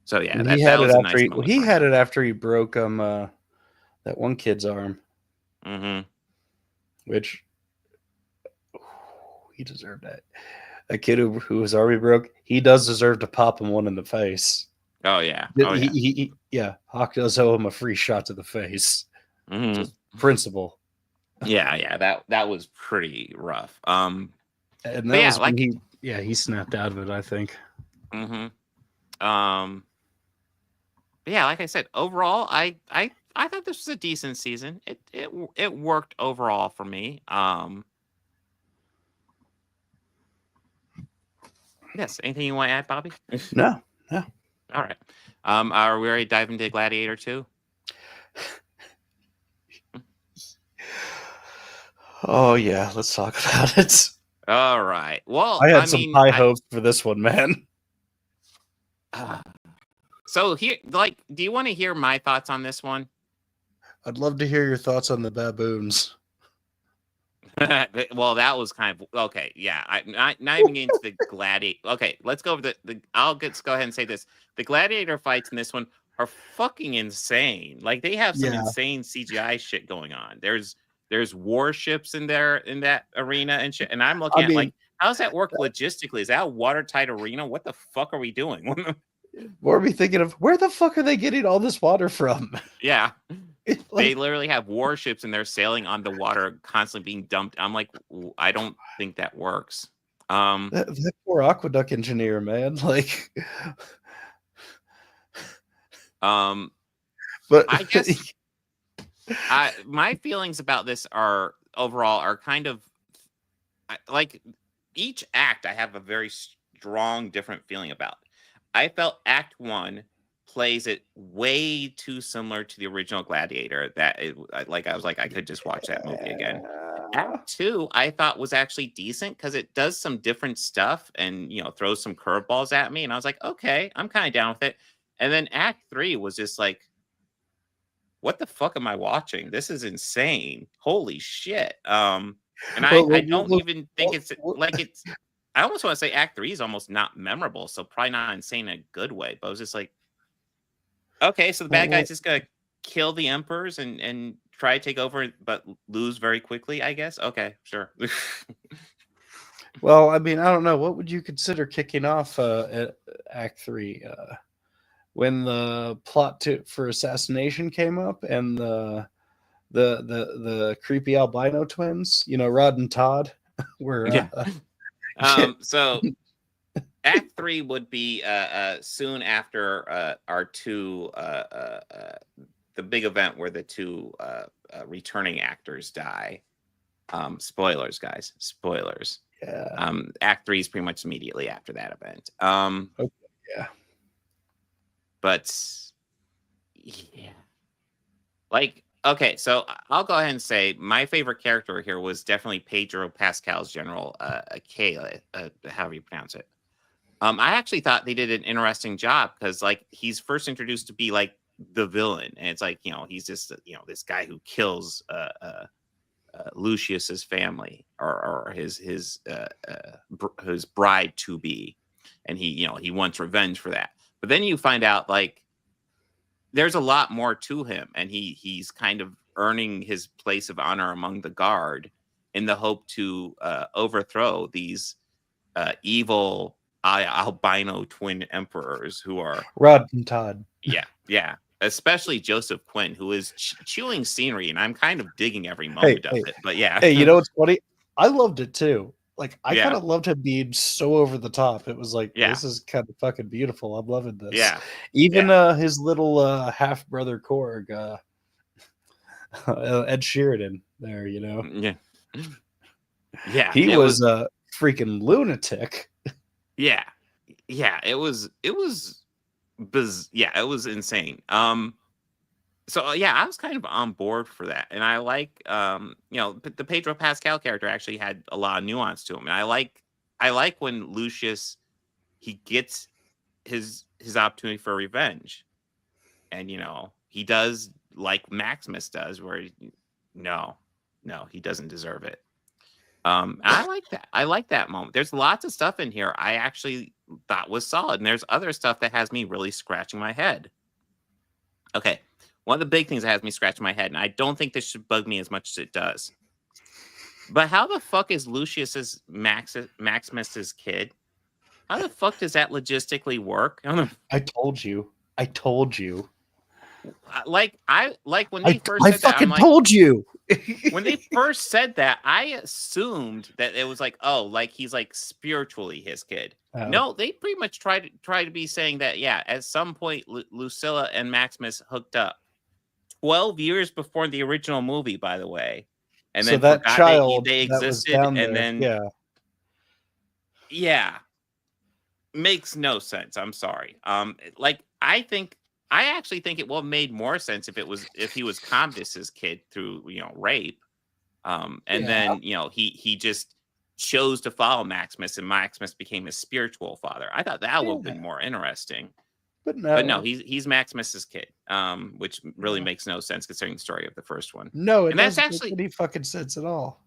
So yeah, And that was a nice moment. he had it after he broke that one kid's arm, which he deserved that. A kid who his arm broke, he does deserve to pop him one in the face. Oh yeah, Hawk does owe him a free shot to the face. Just principle. Yeah, that was pretty rough. And that was when he snapped out of it, I think. Yeah, like I said, overall, I thought this was a decent season. It worked overall for me. Yes. Anything you want to add, Bobby? No. All right. Are we ready to dive into Gladiator 2? Oh yeah, let's talk about it. All right. Well, I had some high hopes for this one, man. So here, like, do you want to hear my thoughts on this one? I'd love to hear your thoughts on the baboons. Well, that was kind of okay. Yeah, not even getting to the gladiator. Okay, let's go over the. I'll go ahead and say this: the gladiator fights in this one are fucking insane. Like they have some insane CGI shit going on. There's warships in there in that arena and shit. And I'm looking at like, how does that work logistically? Is that a watertight arena? What the fuck are we doing? What are we thinking of? Where the fuck are they getting all this water from? Yeah. They literally have warships and they're sailing on the water, constantly being dumped. I'm like, I don't think that works. That poor aqueduct engineer, man. Like, but I guess my feelings about this are kind of like each act. I have a very strong, different feeling about. I felt Act 1 plays it way too similar to the original Gladiator that I was like, I could just watch that movie again. Act 2, I thought was actually decent because it does some different stuff and, throws some curveballs at me. And I was like, okay, I'm kind of down with it. And then Act 3 was just like, what the fuck am I watching? This is insane. Holy shit. And I don't even think it's like it's, I almost want to say Act 3 is almost not memorable. So probably not insane in a good way, but I was just like, okay, so the bad guy's just gonna kill the emperors and try to take over, but lose very quickly, I guess. Okay, sure. Well, I mean, I don't know. What would you consider kicking off at Act 3? When the plot for assassination came up and the creepy albino twins, Rod and Todd, were so Act 3 would be soon after our two the big event where the two returning actors die. Spoilers, guys. Spoilers. Yeah. Act 3 is pretty much immediately after that event. Okay, yeah. But yeah. Like, okay, so I'll go ahead and say my favorite character here was definitely Pedro Pascal's General Kayla, however you pronounce it. I actually thought they did an interesting job because, like, he's first introduced to be like the villain, and it's like he's just this guy who kills Lucius's family or his bride to be, and he wants revenge for that. But then you find out like there's a lot more to him, and he's kind of earning his place of honor among the guard in the hope to overthrow these evil albino twin emperors who are Rod and Todd. Yeah. Especially Joseph Quinn, who is chewing scenery, and I'm kind of digging every moment of it. But yeah. Hey, you know what's funny? I loved it too. Like, I kind of loved him being so over the top. It was like, this is kind of fucking beautiful. I'm loving this. Yeah. Even his little half brother Korg, Ed Sheridan there, Yeah. Yeah. He was a freaking lunatic. Yeah. Yeah. It was insane. So yeah, I was kind of on board for that, and I like the Pedro Pascal character actually had a lot of nuance to him, and I like when Lucius he gets his opportunity for revenge, and he does like Maximus does, where no, he doesn't deserve it. I like that. I like that moment. There's lots of stuff in here I actually thought was solid, and there's other stuff that has me really scratching my head. Okay, one of the big things that has me scratching my head, and I don't think this should bug me as much as it does, but how the fuck is Lucius's Maximus's kid? How the fuck does that logistically work? I told you. Like when they first I said that, fucking I'm like, told you. when they first said that, I assumed that it was like, oh, like he's like spiritually his kid. Oh. No, they pretty much try to be saying that, yeah, at some point Lucilla and Maximus hooked up 12 years before the original movie, by the way. And so then that forgot child they that was existed, down and there, then yeah, makes no sense. I'm sorry. Like I actually think it would have made more sense if he was Commodus's kid through rape, and then he just chose to follow Maximus, and Maximus became his spiritual father. I thought that would have been more interesting. But no, he's Maximus's kid, which really makes no sense considering the story of the first one. No, it doesn't make any fucking sense at all.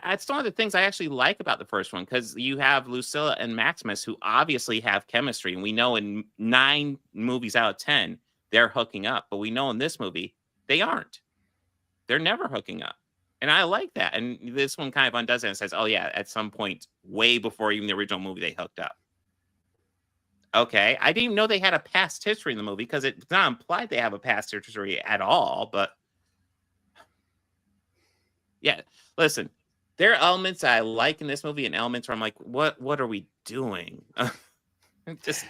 It's one of the things I actually like about the first one, because you have Lucilla and Maximus, who obviously have chemistry, and we know in 9 movies out of 10 they're hooking up, but we know in this movie they aren't. They're never hooking up, and I like that. And this one kind of undoes it and says, "Oh yeah, at some point, way before even the original movie, they hooked up." Okay, I didn't even know they had a past history in the movie, because it's not implied they have a past history at all. But yeah, listen. There are elements I like in this movie, and elements where I'm like, what are we doing? Just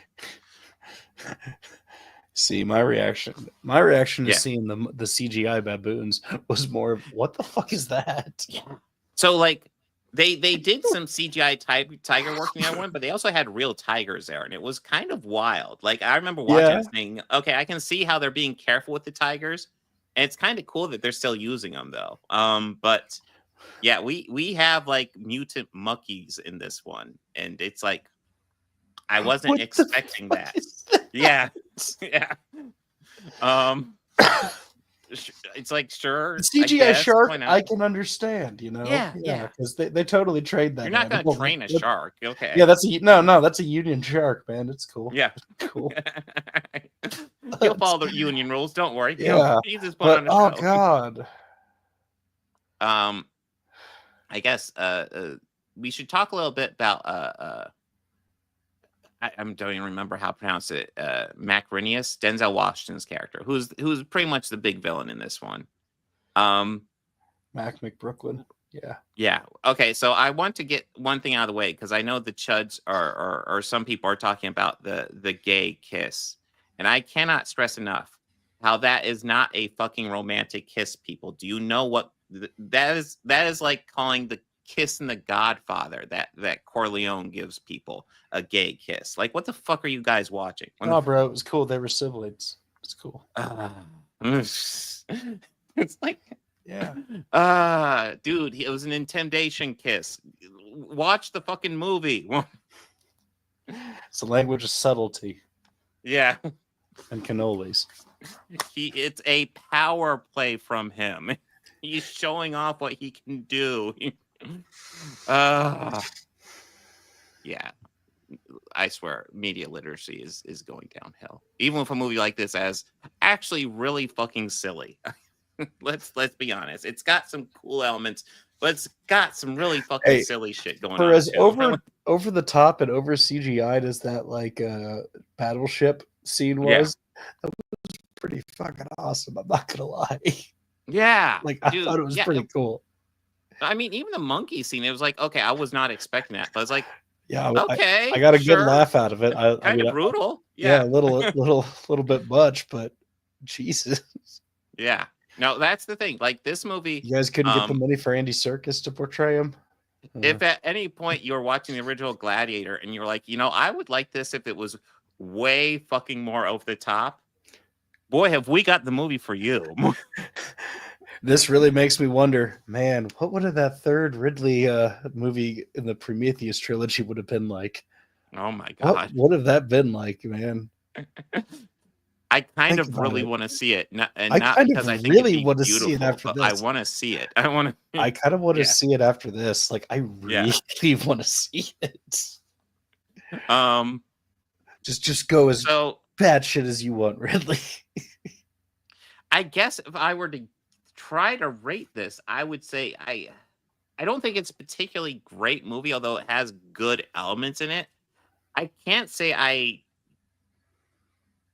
see, my reaction to seeing the CGI baboons was more of, what the fuck is that? So like they did some CGI tiger work in the other one, but they also had real tigers there, and it was kind of wild. Like I remember watching this thing. Okay, I can see how they're being careful with the tigers, and it's kind of cool that they're still using them though. But yeah, we have like mutant monkeys in this one, and it's like I wasn't expecting that. Yeah. It's like, sure, the CGI shark I can understand, Yeah, because they totally trained that. You're not going to train a shark, okay? Yeah, that's a union shark, man. It's cool. Yeah, cool. He'll follow the union rules. Don't worry. Yeah, he's just put on a show. God. I guess we should talk a little bit about I don't even remember how to pronounce it. Macrinius, Denzel Washington's character, who's pretty much the big villain in this one. Mac McBrooklyn. Yeah. Yeah. Okay. So I want to get one thing out of the way, because I know the chuds or some people are talking about the gay kiss, and I cannot stress enough how that is not a fucking romantic kiss. People, do you know what that is? That is like calling the kiss in The Godfather that Corleone gives people a gay kiss. Like, what the fuck are you guys watching? No, bro, it was cool. They were siblings. It's cool. It's like, yeah, dude, it was an intimidation kiss. Watch the fucking movie. It's a language of subtlety. Yeah, and cannolis. It's a power play from him. He's showing off what he can do. Yeah, I swear, media literacy is going downhill. Even with a movie like this, as actually really fucking silly. Let's be honest. It's got some cool elements, but it's got some really fucking silly shit going on. For as over the top and over CGI'd as that like battleship scene was, that was pretty fucking awesome. I'm not gonna lie. Yeah, like I thought it was pretty cool. I mean, even the monkey scene, it was like, okay, I was not expecting that, but it's like, yeah, okay, I got a good laugh out of it. Kind of brutal, a little bit much, but Jesus, yeah. No, that's the thing. Like this movie, you guys couldn't get the money for Andy Serkis to portray him. If at any point you're watching the original Gladiator and you're like, I would like this if it was way fucking more over the top. Boy, have we got the movie for you. This really makes me wonder, man, what would have that third Ridley movie in the Prometheus trilogy would have been like? Oh my God. What would have that been like, man? I kind Think of about really it. want to see it, not I not kind because of I think it'd really be want to see it beautiful, after but I this. want to see it. I want to. I kind of want to Yeah. see it after this. Like, I Yeah. really want to see it. Um. Just go as So bad shit as you want, Ridley. I guess if I were to try to rate this, I would say I don't think it's a particularly great movie, although it has good elements in it. I can't say I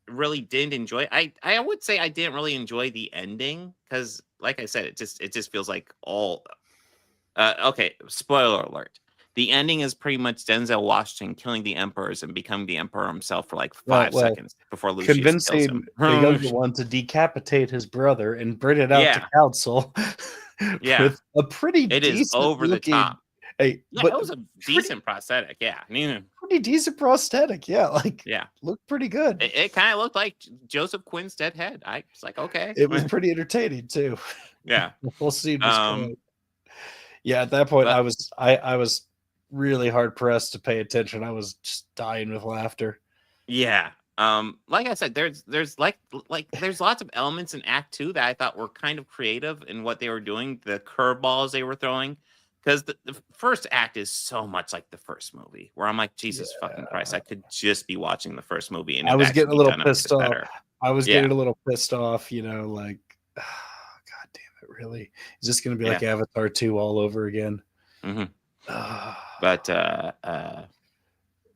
really didn't enjoy it. I would say I didn't really enjoy the ending because, like I said, it just feels like all. Okay, spoiler alert. The ending is pretty much Denzel Washington killing the emperors and becoming the emperor himself for like 5 seconds before Lucius kills Convincing him. the younger one to decapitate his brother and bring it out to Yeah. council Yeah. with a pretty It is decent over the looking, top. Hey, Yeah, but it was a decent prosthetic. Yeah. pretty decent prosthetic. Yeah, like Yeah. looked pretty good. It kind of looked like Joseph Quinn's dead head. I was like, okay. It was pretty entertaining too. Yeah. The whole scene was great. Yeah, at that point, but- I was really hard pressed to pay attention. I was just dying with laughter. Yeah. Like I said, there's there's lots of elements in Act 2 that I thought were kind of creative in what they were doing, the curveballs they were throwing. Because the first act is so much like the first movie, where I'm like, Jesus fucking Christ, I could just be watching the first movie. And I was getting a little pissed off. Better. I was getting a little pissed off, you know, like, oh, God damn it, really? Is this going to be like Avatar 2 all over again? Mm-hmm. But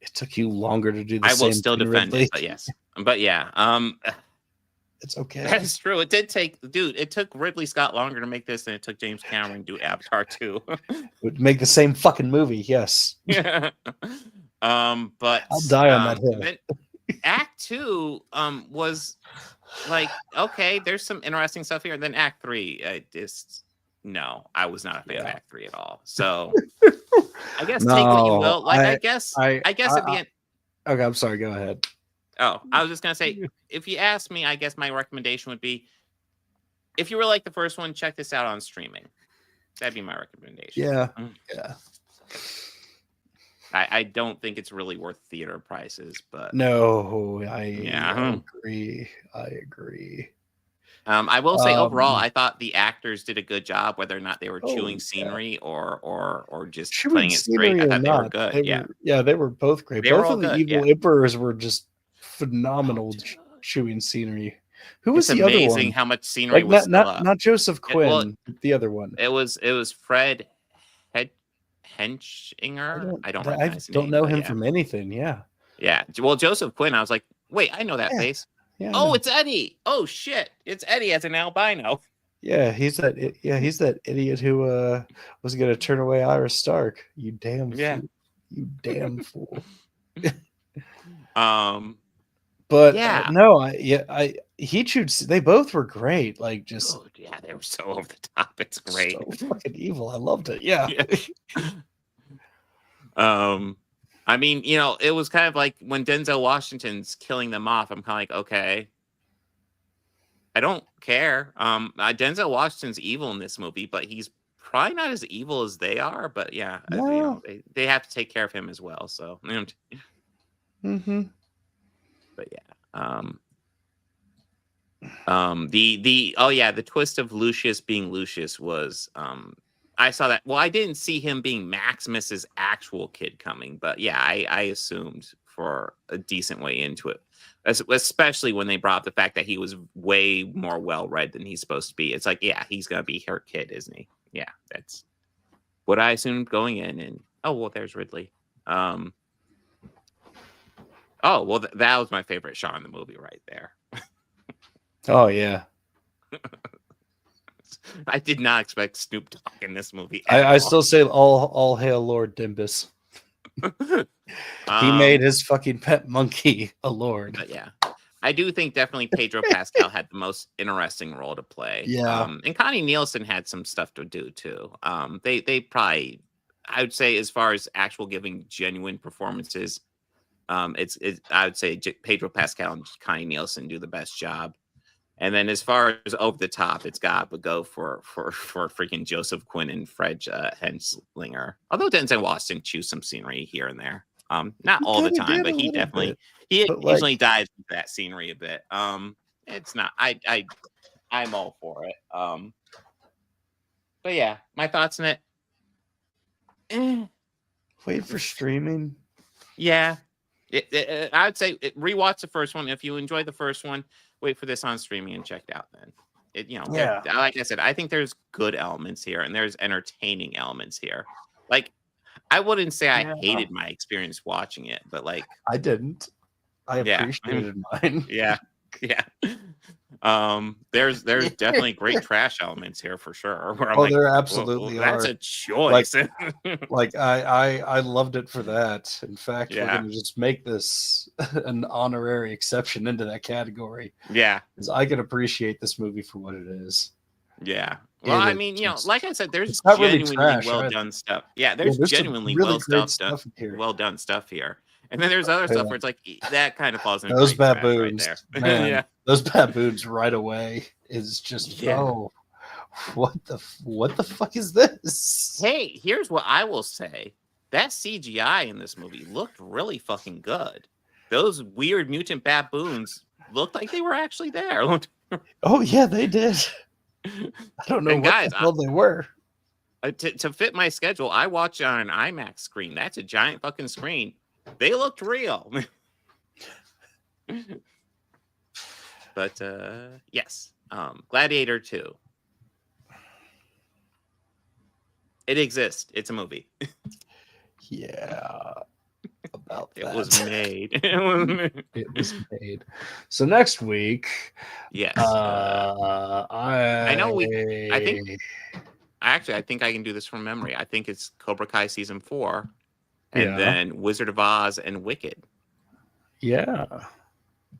it took you longer to do the I same will still thing, defend Ridley. it, but yes. But yeah, it's okay. That's true. It did take, dude, it took Ridley Scott longer to make this than it took James Cameron to do Avatar 2. Would make the same fucking movie, yes. Yeah. But I'll die on that hill. Then Act 2 was like, okay, there's some interesting stuff here. And then Act 3, no, I was not a fan of Act 3 at all. So I guess take what you will. Like I guess at the end. Okay, I'm sorry, go ahead. Oh, I was just gonna say, if you ask me, I guess my recommendation would be, if you were like the first one, check this out on streaming. That'd be my recommendation. Yeah. I don't think it's really worth theater prices, but no, I agree. I will say overall, I thought the actors did a good job, whether or not they were chewing scenery or just playing it straight. I thought they were good. They were both great. Both of the evil emperors were just phenomenal chewing scenery. Who was the other one? Amazing how much scenery was not Joseph Quinn, the other one. It was Fred Henchinger. I don't know him from anything. Yeah. Well, Joseph Quinn. I was like, wait, I know that face. Yeah, oh, it's Eddie. Oh shit, it's Eddie as an albino. Yeah, he's that idiot who was gonna turn away Ira Stark. You damn fool. You damn fool. But he chewed. They both were great. Like just they were so over the top. It's great. So fucking evil. I loved it. Yeah. I mean, it was kind of like when Denzel Washington's killing them off. I'm kind of like, okay, I don't care. Denzel Washington's evil in this movie, but he's probably not as evil as they are. But they have to take care of him as well. So, mm-hmm. But the twist of Lucius being Lucius was I saw that. Well, I didn't see him being Maximus's actual kid coming, but I assumed for a decent way into it, especially when they brought up the fact that he was way more well-read than he's supposed to be. It's like, he's gonna be her kid, isn't he? Yeah, that's what I assumed going in. And there's Ridley. That was my favorite shot in the movie right there. Oh yeah. I did not expect Snoop Dogg in this movie. I still say all hail Lord Dimbus. He made his fucking pet monkey a lord. But I do think definitely Pedro Pascal had the most interesting role to play. Yeah. And Connie Nielsen had some stuff to do too. They probably, I would say, as far as actual giving genuine performances, I would say Pedro Pascal and Connie Nielsen do the best job. And then as far as over the top, it's got to go for freaking Joseph Quinn and Fred Henslinger. Although Denzel Washington chews some scenery here and there. Not all the kinda time, did but a he little definitely bit, he but, occasionally like, dives into that scenery a bit. It's not. I'm all for it. But yeah, my thoughts on it. Eh, wait for streaming. yeah, I would say rewatch the first one. If you enjoyed the first one, wait for this on streaming and check it out. Then, Yeah. like I said, I think there's good elements here and there's entertaining elements here. Like, I wouldn't say I Yeah. hated my experience watching it, but like, I didn't. I yeah, appreciated mine. yeah, yeah. There's definitely great trash elements here for sure. Where I'm Oh, like, there well, absolutely that's are. a choice. Like I loved it for that. In fact, we're Yeah. gonna just make this an honorary exception into that category. Yeah, Because I can appreciate this movie for what it is. yeah. Well, It I is mean, just, like I said, there's it's not really genuinely trash well either. done stuff. Yeah, Yeah, there's there's some genuinely really great stuff in here. well done stuff here. And then there's other stuff Yeah. where it's like that kind of falls into Those great trash right baboons, there. man, Yeah. those baboons right away is just Yeah. oh, what the fuck is this? Hey, here's what I will say. That CGI in this movie looked really fucking good. Those weird mutant baboons looked like they were actually there. Oh yeah, they did. I don't know And what guys, the hell they were. to fit my schedule, I watch it on an IMAX screen. That's a giant fucking screen. They looked real. But yes, Gladiator 2. It exists. It's a movie. Yeah, about It that. was made. It was made. So next week, Yes. I know I think I can do this from memory. I think it's Cobra Kai season 4, and Yeah. then Wizard of Oz and Wicked. Yeah.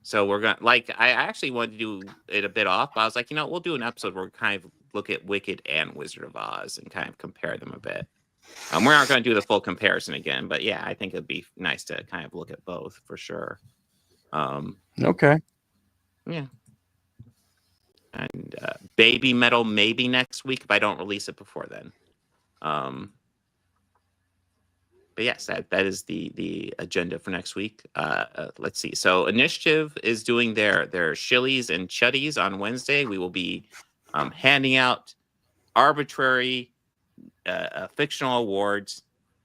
So we're gonna I actually wanted to do it a bit off, but I was like, we'll do an episode where we kind of look at Wicked and Wizard of Oz and kind of compare them a bit. We're not going to do the full comparison again, but yeah, I think it'd be nice to kind of look at both for sure. Okay. Yeah. And Baby Metal maybe next week if I don't release it before then. But yes, that is the agenda for next week. Let's see. So Initiative is doing their shillies and chuddies on Wednesday. We will be handing out arbitrary fictional awards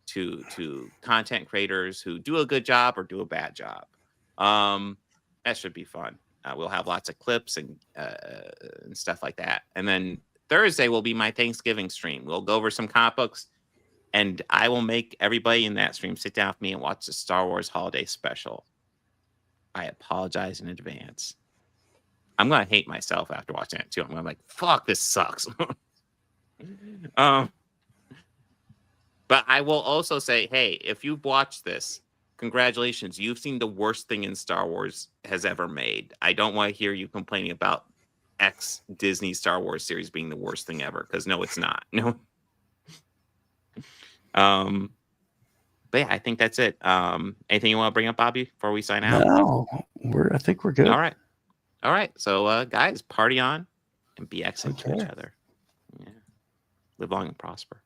to content creators who do a good job or do a bad job. That should be fun. We'll have lots of clips and stuff like that. And then Thursday will be my Thanksgiving stream. We'll go over some comic books, and I will make everybody in that stream sit down with me and watch the Star Wars Holiday Special. I apologize in advance. I'm going to hate myself after watching it, too. I'm going to be like, fuck, this sucks. But I will also say, hey, if you've watched this, congratulations. You've seen the worst thing in Star Wars has ever made. I don't want to hear you complaining about X Disney Star Wars series being the worst thing ever, because no, it's not. No. But yeah, I think that's it. Anything you want to bring up, Bobby, before we sign out? No, I think we're good. All right. So guys, party on and be excellent to each other. Yeah. Live long and prosper.